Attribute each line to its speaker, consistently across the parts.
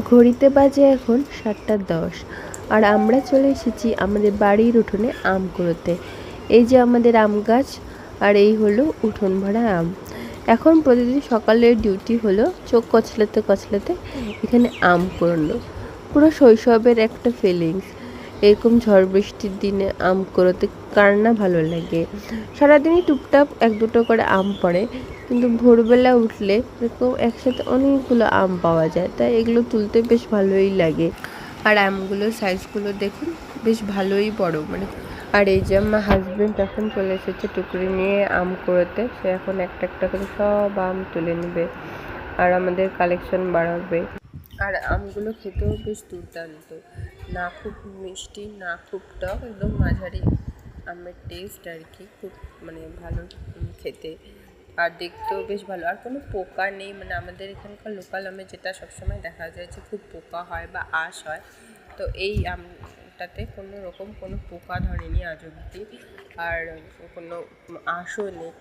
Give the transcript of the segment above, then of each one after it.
Speaker 1: ঘড়িতে বাজে এখন 7:10 আর আমরা চলে এসেছি আমাদের বাড়ির উঠোনে আম কুড়োতে। এই যে আমাদের আম গাছ, আর এই হলো উঠোন ভরা আম। এখন প্রতিদিন সকালের ডিউটি হলো চোখ কচলাতে কচলাতে এখানে আম কুড়োনো। পুরো শৈশবের একটা ফিলিংস। এরকম ঝড় বৃষ্টির দিনে আম কুড়োতে কার না ভালো লাগে। সারাদিনই টুপটাপ 1-2টো করে আম পড়ে, কিন্তু ভোরবেলা উঠলে এরকম একসাথে অনেকগুলো আম পাওয়া যায়, তাই এগুলো তুলতে বেশ ভালোই লাগে। আর আমগুলোর সাইজগুলো দেখুন, বেশ ভালোই বড় মানে। আর এই যে আমার হাজবেন্ড এখন চলে এসেছে টুকরি নিয়ে আম কুড়োতে। সে এখন একটা একটা করে সব আম তুলে নেবে আর আমাদের কালেকশন বাড়াবে। আর আমগুলো খেতেও বেশ দুর্দান্ত, না খুব মিষ্টি না খুব টক, একদম মাঝারি আমের টেস্ট আর কি, খুব মানে ভালো খেতে। আর দেখতেও বেশ ভালো, আর কোনো পোকা নেই। মানে আমাদের এখানকার লোকাল আমে যেটা সবসময় দেখা যায় যে খুব পোকা হয় বা আঁশ হয়, তো এই আমটাতে কোনো রকম কোনো পোকা ধরেনি আজ অবধি, আর কোনো আঁশও নেই।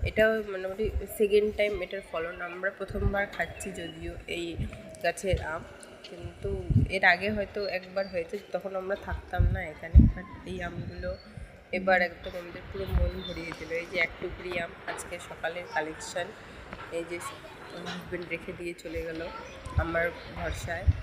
Speaker 1: এটা মোটামুটি সেকেন্ড টাইম এটার ফলন, আমরা প্রথমবার খাচ্ছি যদিও এই গাছের আম, কিন্তু এর আগে হয়তো একবার হয়েছে, তখন আমরা থাকতাম না এখানে। বাট এই আমগুলো এবার একদম আমাদের পুরো মন ভরিয়ে দিল। এই যে এক টুকরি আম আজকে সকালের কালেকশন, এই যে হাজবেন্ড রেখে দিয়ে চলে গেল আমার ভরসায়।